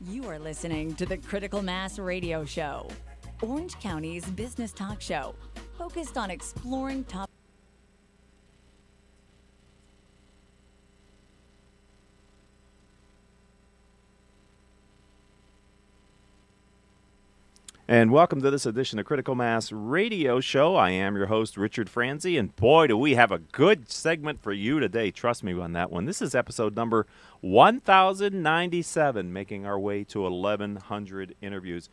You are listening to the Critical Mass Radio Show, Orange County's business talk show, focused on exploring topics. And welcome to this edition of Critical Mass Radio Show. I am your host, Richard Franzi, and boy, do we have a good segment for you today. Trust me on that one. This is episode number 1097, making our way to 1,100 interviews.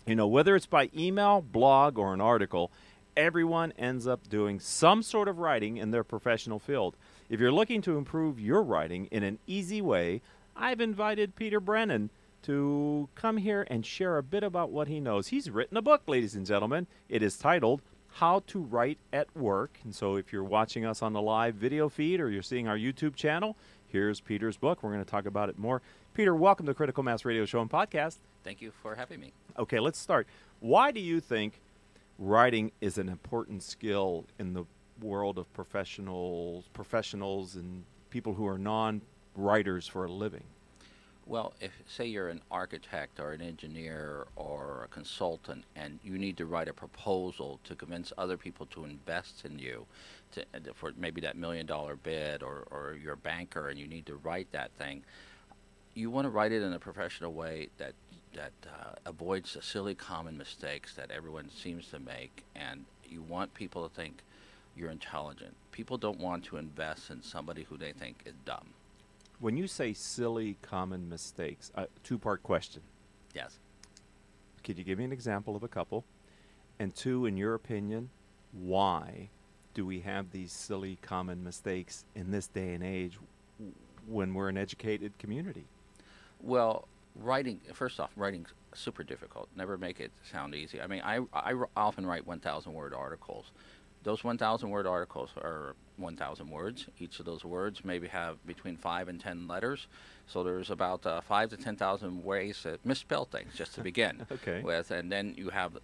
You know, whether it's by email, blog, or an article, everyone ends up doing some sort of writing in their professional field. If you're looking to improve your writing in an easy way, I've invited Peter Brennan to come here and share a bit about what he knows. He's written a book, ladies and gentlemen. It is titled How to Write at Work. And so if you're watching us on the live video feed or you're seeing our YouTube channel, here's Peter's book. We're going to talk about it more. Peter, welcome to Critical Mass Radio Show and Podcast. Thank you for having me. Okay, let's start. Why do you think writing is an important skill in the world of professionals and people who are non-writers for a living? Well, if say you're an architect or an engineer or a consultant and you need to write a proposal to convince other people to invest in you for maybe that $1 million bid, or you're a banker and you need to write that thing, you want to write it in a professional way that avoids the silly common mistakes that everyone seems to make, and you want people to think you're intelligent. People don't want to invest in somebody who they think is dumb. When you say silly common mistakes, two-part question. Yes. Could you give me an example of a couple? And two, in your opinion, why do we have these silly common mistakes in this day and age when we're an educated community? Well, first off, writing's super difficult. Never make it sound easy. I mean, I often write 1,000-word articles. Those 1,000-word articles are 1,000 words. Each of those words maybe have between 5 and 10 letters. So there's about 5,000 to 10,000 ways to misspell things just to begin okay. with. And then you have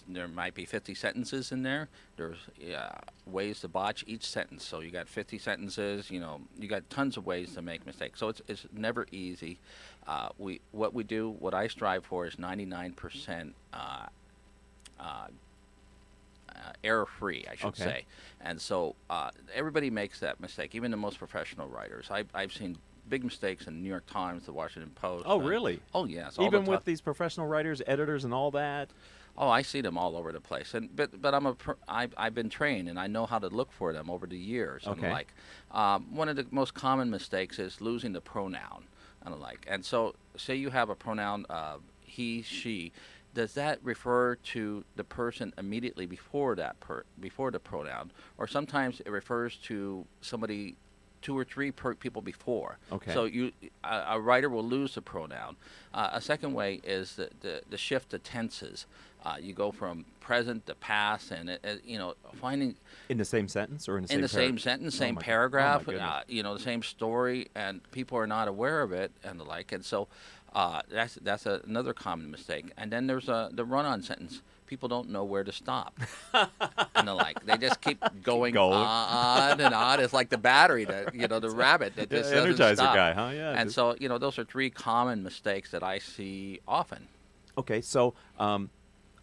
there might be 50 sentences in there. There's ways to botch each sentence. So you got 50 sentences. You know, you got tons of ways to make mistakes. So it's never easy. What I strive for is 99% error-free, I should say. And so everybody makes that mistake, even the most professional writers. I've seen big mistakes in the New York Times, the Washington Post. Oh, really? Oh, yes. Even with these professional writers, editors, and all that? Oh, I see them all over the place. But I've been trained, and I know how to look for them over the years. Okay. And like, one of the most common mistakes is losing the pronoun and the like. And so say you have a pronoun he, she. Does that refer to the person immediately before before the pronoun, or sometimes it refers to somebody 2 or 3 people before? Okay. So a writer will lose the pronoun. A second way is the shift of tenses. You go from present to past, and finding in the same sentence or in the same same sentence, same paragraph. Oh the same story, and people are not aware of it and the like, and so. That's another common mistake. And then there's the run-on sentence. People don't know where to stop and the like. They just keep going on and on. It's like the battery, the rabbit that just doesn't Energizer stop. guy, huh? Yeah. And so, those are 3 common mistakes that I see often. Okay, so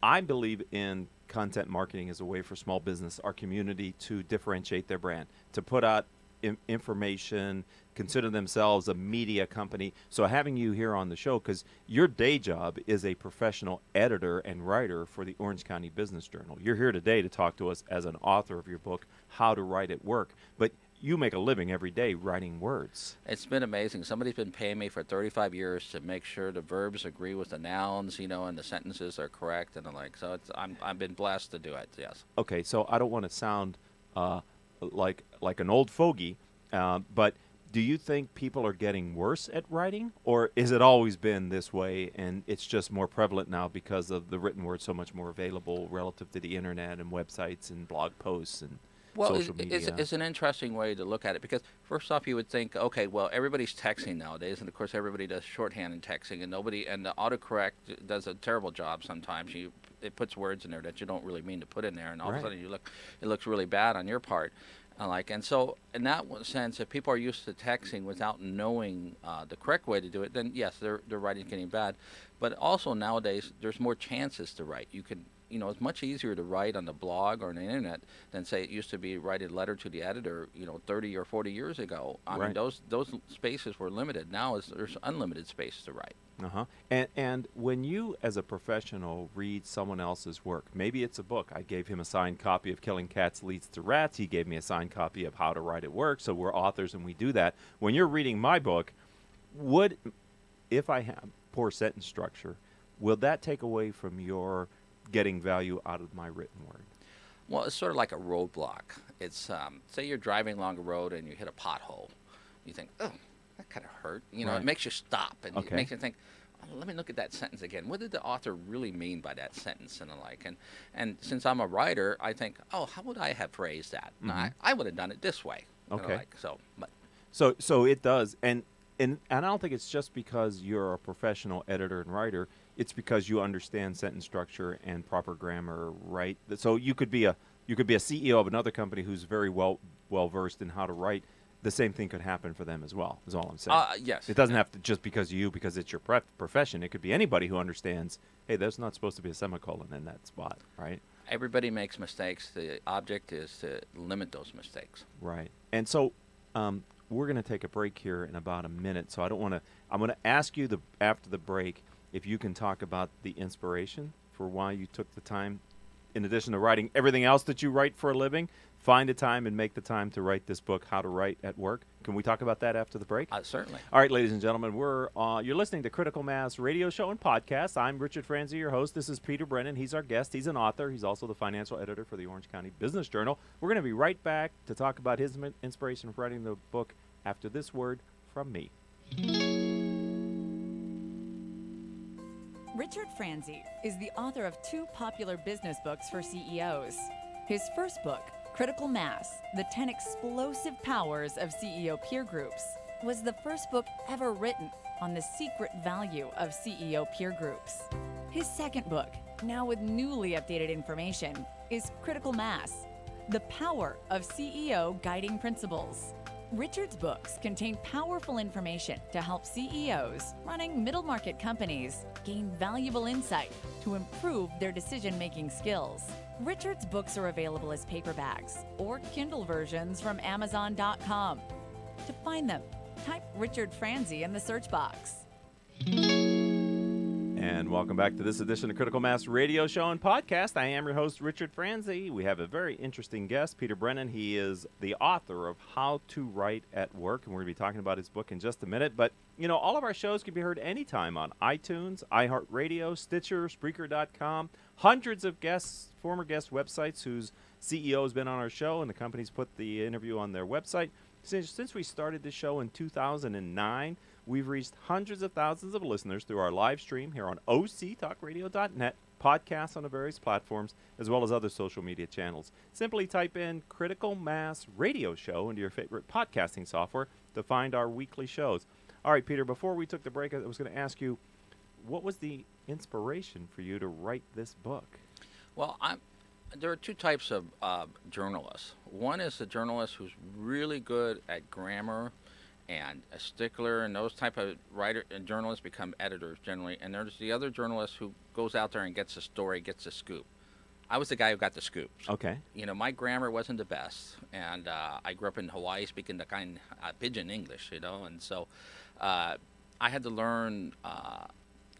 I believe in content marketing as a way for small business, our community, to differentiate their brand, to put out information, consider themselves a media company. So having you here on the show, because your day job is a professional editor and writer for the Orange County Business Journal. You're here today to talk to us as an author of your book, How to Write at Work. But you make a living every day writing words. It's been amazing. Somebody's been paying me for 35 years to make sure the verbs agree with the nouns, and the sentences are correct and the like. So I've been blessed to do it, yes. Okay, so I don't want to sound like an old fogey, but do you think people are getting worse at writing, or is it always been this way and it's just more prevalent now because of the written word so much more available relative to the internet and websites and blog posts and social media? It's an interesting way to look at it, because first off you would think, okay, well, everybody's texting nowadays, and of course everybody does shorthand in texting, and the autocorrect does a terrible job sometimes. It puts words in there that you don't really mean to put in there, and all of a sudden it looks really bad on your part. And so in that sense, if people are used to texting without knowing the correct way to do it, then yes, their writing's getting bad. But also nowadays, there's more chances to write. You can, it's much easier to write on the blog or on the internet than say it used to be write a letter to the editor, 30 or 40 years ago. I mean, those spaces were limited. Now there's unlimited space to write. Uh-huh. And when you, as a professional, read someone else's work, maybe it's a book. I gave him a signed copy of Killing Cats Leads to Rats. He gave me a signed copy of How to Write at Work. So we're authors and we do that. When you're reading my book, if I have poor sentence structure, will that take away from your getting value out of my written word? Well, it's sort of like a roadblock. It's, say you're driving along a road and you hit a pothole. You think, oh, that kind of hurt. It makes you stop and it makes you think, oh, let me look at that sentence again. What did the author really mean by that sentence and the like? And since I'm a writer, I think, oh, how would I have phrased that? Mm-hmm. I would have done it this way. Okay. So it does. And I don't think it's just because you're a professional editor and writer. It's because you understand sentence structure and proper grammar, right? So you could be a CEO of another company who's very well versed in how to write. The same thing could happen for them as well, is all I'm saying. Yes. It doesn't have to just because it's your profession. It could be anybody who understands, hey, there's not supposed to be a semicolon in that spot, right? Everybody makes mistakes. The object is to limit those mistakes. Right. And so we're going to take a break here in about a minute. So I'm going to ask you after the break if you can talk about the inspiration for why you took the time, in addition to writing everything else that you write for a living, find a time and make the time to write this book, How to Write at Work. Can we talk about that after the break? Certainly. All right, ladies and gentlemen, you're listening to Critical Mass Radio Show and Podcast. I'm Richard Franzi, your host. This is Peter Brennan. He's our guest. He's an author. He's also the financial editor for the Orange County Business Journal. We're going to be right back to talk about his inspiration for writing the book after this word from me. Richard Franzi is the author of 2 popular business books for CEOs. His first book, Critical Mass, The 10 Explosive Powers of CEO Peer Groups, was the first book ever written on the secret value of CEO peer groups. His second book, now with newly updated information, is Critical Mass, The Power of CEO Guiding Principles. Richard's books contain powerful information to help CEOs running middle-market companies gain valuable insight to improve their decision-making skills. Richard's books are available as paperbacks or Kindle versions from Amazon.com. To find them, type Richard Franzi in the search box. And welcome back to this edition of Critical Mass Radio Show and Podcast. I am your host, Richard Franzi. We have a very interesting guest, Peter Brennan. He is the author of How to Write at Work, and we're going to be talking about his book in just a minute. But, all of our shows can be heard anytime on iTunes, iHeartRadio, Stitcher, Spreaker.com. Hundreds of former guest websites whose CEO has been on our show, and the companies put the interview on their website. Since we started this show in 2009, we've reached hundreds of thousands of listeners through our live stream here on octalkradio.net, podcasts on the various platforms, as well as other social media channels. Simply type in Critical Mass Radio Show into your favorite podcasting software to find our weekly shows. All right, Peter, before we took the break, I was going to ask you, what was the inspiration for you to write this book? Well, there are 2 types of journalists. One is the journalist who's really good at grammar and a stickler, and those type of writer and journalists become editors generally. And there's the other journalist who goes out there and gets a story, gets a scoop. I was the guy who got the scoops. Okay. My grammar wasn't the best, and I grew up in Hawaii speaking the kind pidgin English, and so I had to learn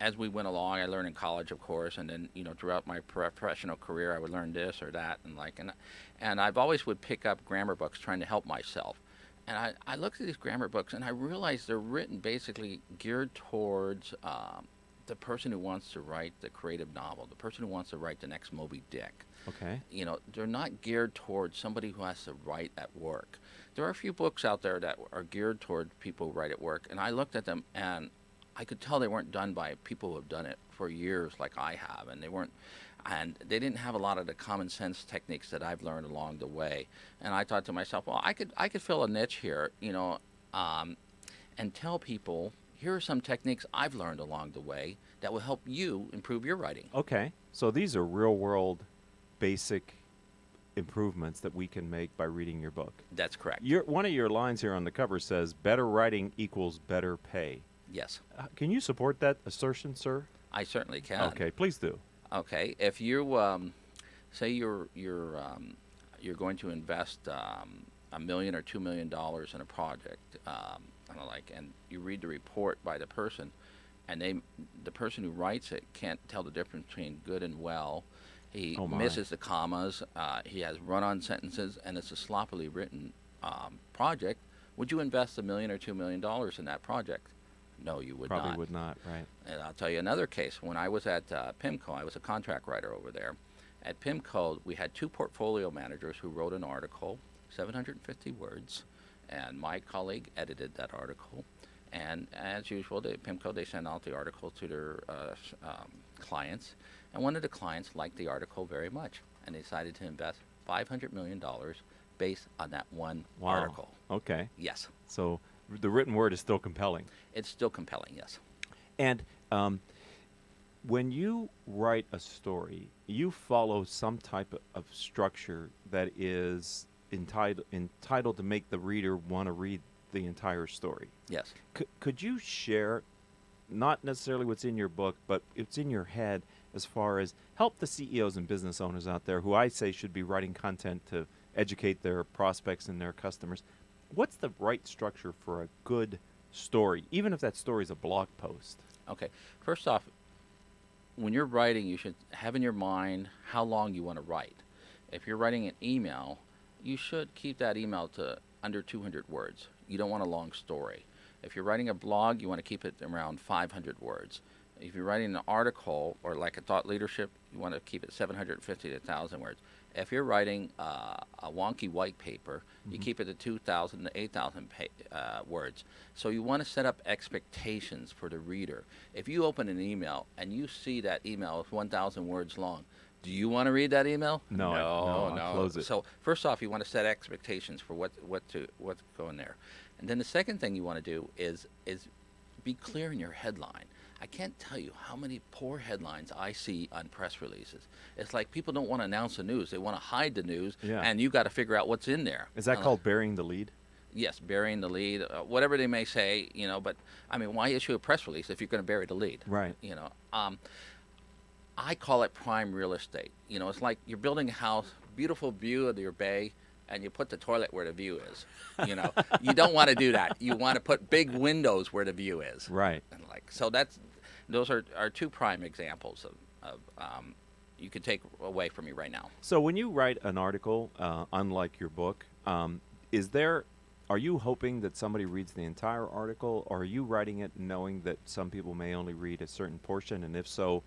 as we went along. I learned in college, of course, and then throughout my professional career, I would learn this or that, and I've always would pick up grammar books trying to help myself. And I looked at these grammar books, and I realized they're written basically geared towards the person who wants to write the creative novel, the person who wants to write the next Moby Dick. Okay. They're not geared towards somebody who has to write at work. There are a few books out there that are geared toward people who write at work, and I looked at them, and I could tell they weren't done by people who have done it for years like I have, and they didn't have a lot of the common sense techniques that I've learned along the way. And I thought to myself, well, I could fill a niche here, and tell people, here are some techniques I've learned along the way that will help you improve your writing. Okay. So these are real-world, basic improvements that we can make by reading your book. That's correct. One of your lines here on the cover says, better writing equals better pay. Yes. Can you support that assertion, sir? I certainly can. Okay, please do. Okay, if you say you're going to invest $1 million or $2 million in a project, and you read the report by the person, and the person who writes it can't tell the difference between good and well. He misses the commas. He has run-on sentences, and it's a sloppily written project. Would you invest $1 million or $2 million in that project? No, you would not. Probably would not, right. And I'll tell you another case. When I was at PIMCO, I was a contract writer over there. At PIMCO, we had 2 portfolio managers who wrote an article, 750 words, and my colleague edited that article. And as usual, PIMCO, they send out the article to their clients. And one of the clients liked the article very much and decided to invest $500 million based on that one article. Okay. Yes. So the written word is still compelling. It's still compelling, yes. And when you write a story, you follow some type of structure that is entitled to make the reader want to read the entire story. Yes. Could you share, not necessarily what's in your book, but it's in your head as far as help the CEOs and business owners out there who I say should be writing content to educate their prospects and their customers. What's the right structure for a good story, even if that story is a blog post? Okay. First off, when you're writing, you should have in your mind how long you want to write. If you're writing an email, you should keep that email to under 200 words. You don't want a long story. If you're writing a blog, you want to keep it around 500 words. If you're writing an article or like a thought leadership, you want to keep it 750 to 1,000 words. If you're writing a wonky white paper, you keep it to 2,000 to 8,000 words. So you want to set up expectations for the reader. If you open an email and you see that email is 1,000 words long, do you want to read that email? No. I'll close it. So first off, you want to set expectations for what's going there, and then the second thing you want to do is be clear in your headline. I can't tell you how many poor headlines I see on press releases. It's like people don't want to announce the news; they want to hide the news, and you got to figure out what's in there. Is that called burying the lead? Yes, burying the lead, whatever they may say, But I mean, why issue a press release if you're going to bury the lead? Right. I call it prime real estate. It's like you're building a house, beautiful view of your bay, and you put the toilet where the view is. You don't want to do that. You want to put big windows where the view is. Right. And so those are 2 prime examples of you could take away from me right now. So when you write an article, unlike your book, are you hoping that somebody reads the entire article, or are you writing it knowing that some people may only read a certain portion, and if so,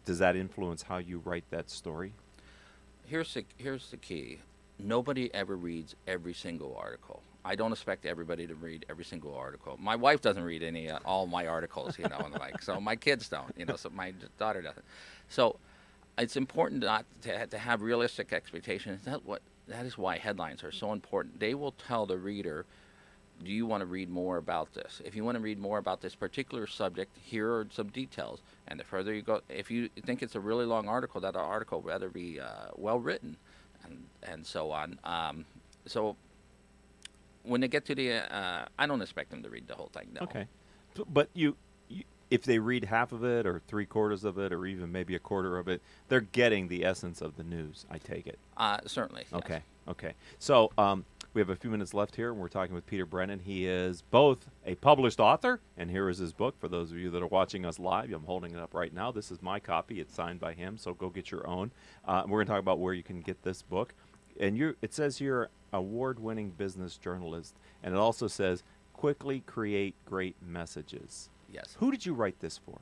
does that influence how you write that story? Here's the key. Nobody ever reads every single article. I don't expect everybody to read every single article. My wife doesn't read all my articles, and so my kids don't, so my daughter doesn't. So it's important not to have realistic expectations. That is why headlines are so important. They will tell the reader, do you want to read more about this? If you want to read more about this particular subject, here are some details. And the further you go, if you think it's a really long article, that article better be well written, and so on. So when they get to I don't expect them to read the whole thing. No. Okay, but if they read half of it, or 3/4 of it, or even maybe a quarter of it, they're getting the essence of the news. I take it. Certainly. Yes. Okay. So we have a few minutes left here, and we're talking with Peter Brennan. He is both a published author, and here is his book. For those of you that are watching us live, I'm holding it up right now. This is my copy. It's signed by him, so go get your own. We're going to talk about where you can get this book. And it says here, award-winning business journalist, and it also says, quickly create great messages. Yes. Who did you write this for?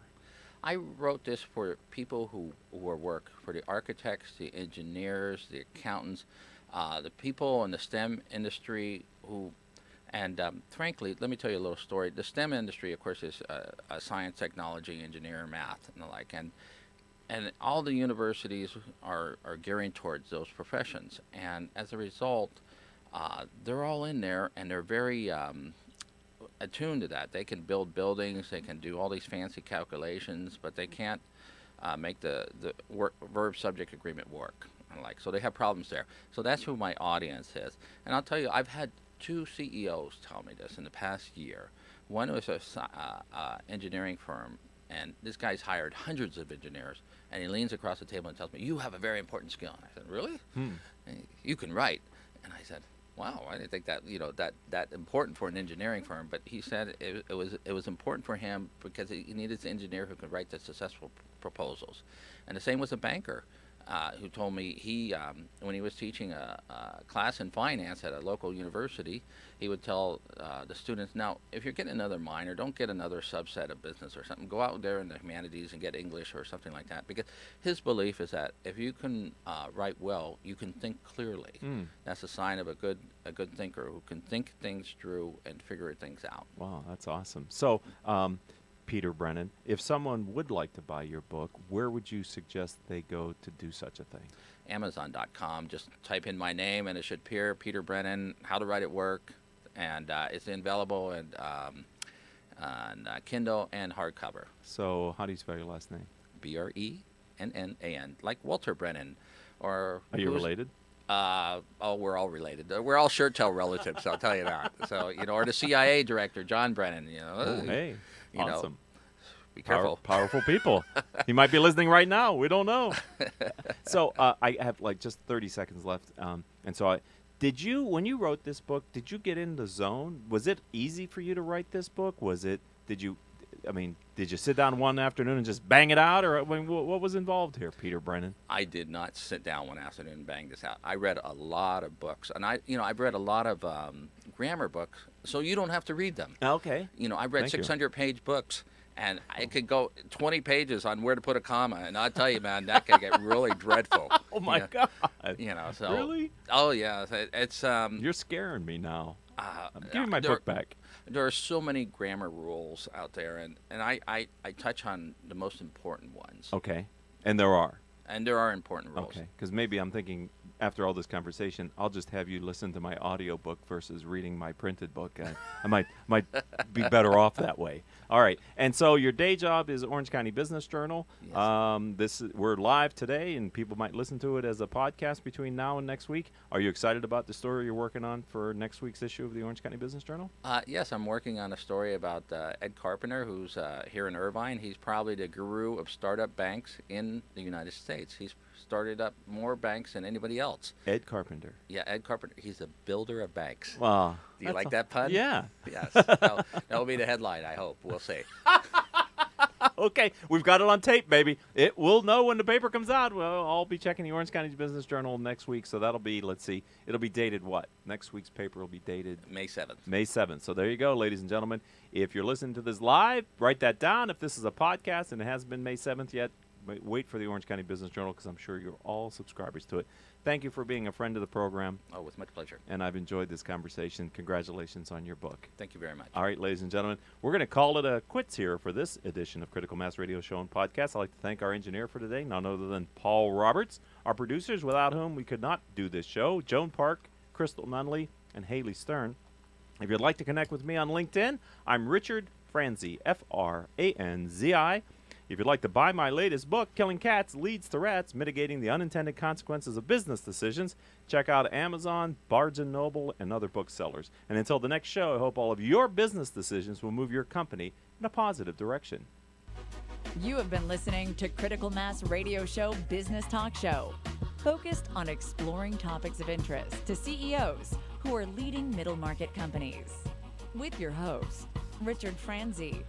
I wrote this for people who work, for the architects, the engineers, the accountants, the people in the STEM industry frankly, let me tell you a little story. The STEM industry, of course, is science, technology, engineering, math, and the like. And all the universities are gearing towards those professions. And as a result, they're all in there, and they're very attuned to that. They can build buildings, they can do all these fancy calculations, but they can't make the verb-subject agreement work. And like, so they have problems there. So that's who my audience is. And I'll tell you, I've had 2 CEOs tell me this in the past year. One was a engineering firm, and this guy's hired hundreds of engineers, and he leans across the table and tells me, "You have a very important skill." And I said, "Really?" "You can write." And I said, "Wow, I didn't think that that important for an engineering firm." But he said it was important for him because he needed an engineer who could write the successful proposals. And the same was a banker who told me when he was teaching a class in finance at a local university, he would tell the students, "Now, if you're getting another minor, don't get another subset of business or something. Go out there in the humanities and get English or something like that." Because his belief is that if you can write well, you can think clearly. That's a sign of a good thinker who can think things through and figure things out. Wow, that's awesome. So, Peter Brennan, if someone would like to buy your book, where would you suggest they go to do such a thing? Amazon.com. Just type in my name and it should appear, Peter Brennan, How to Write It Work, and it's available on Kindle and hardcover. So how do you spell your last name? Brennan, like Walter Brennan. Or are you related? Oh, we're all related. We're all shirt tail relatives, I'll tell you that. So, or the CIA director, John Brennan, Oh, hey, awesome. Be careful. Powerful people. He might be listening right now. We don't know. So I have like just 30 seconds left. And so when you wrote this book, did you get in the zone? Was it easy for you to write this book? Did you sit down one afternoon and just bang it out? Or what was involved here, Peter Brennan? I did not sit down one afternoon and bang this out. I read a lot of books. And I've read a lot of grammar books, so you don't have to read them. Okay. I've read 600-page books. And I could go 20 pages on where to put a comma, and I'll tell you, man, that could get really dreadful. Oh my God! So really? Oh yeah, it's. You're scaring me now. Give me my book back. There are so many grammar rules out there, and I touch on the most important ones. Okay, and there are. And there are important rules. Okay, because maybe I'm thinking after all this conversation, I'll just have you listen to my audio book versus reading my printed book. I might be better off that way. All right, and so your day job is Orange County Business Journal. Yes. We're live today, and people might listen to it as a podcast between now and next week. Are you excited about the story you're working on for next week's issue of the Orange County Business Journal? Yes, I'm working on a story about Ed Carpenter, who's here in Irvine. He's probably the guru of startup banks in the United States. He's started up more banks than anybody else. Ed Carpenter. Yeah, Ed Carpenter. He's a builder of banks. Wow. Do you like that pun? Yeah. Yes. That'll be the headline, I hope. We'll see. Okay, we've got it on tape, baby. We'll know when the paper comes out. Well, I'll be checking the Orange County Business Journal next week, so that'll be, let's see, it'll be dated what? Next week's paper will be dated? May 7th. May 7th. So there you go, ladies and gentlemen. If you're listening to this live, write that down. If this is a podcast and it hasn't been May 7th yet, wait for the Orange County Business Journal because I'm sure you're all subscribers to it. Thank you for being a friend of the program. Oh, with much pleasure. And I've enjoyed this conversation. Congratulations on your book. Thank you very much. All right, ladies and gentlemen, we're going to call it a quits here for this edition of Critical Mass Radio Show and Podcast. I'd like to thank our engineer for today, none other than Paul Roberts, our producers, without whom we could not do this show, Joan Park, Crystal Nunley, and Haley Stern. If you'd like to connect with me on LinkedIn, I'm Richard Franzi, Franzi. If you'd like to buy my latest book, Killing Cats Leads to Rats, Mitigating the Unintended Consequences of Business Decisions, check out Amazon, Barnes & Noble, and other booksellers. And until the next show, I hope all of your business decisions will move your company in a positive direction. You have been listening to Critical Mass Radio Show Business Talk Show, focused on exploring topics of interest to CEOs who are leading middle market companies. With your host, Richard Franzi.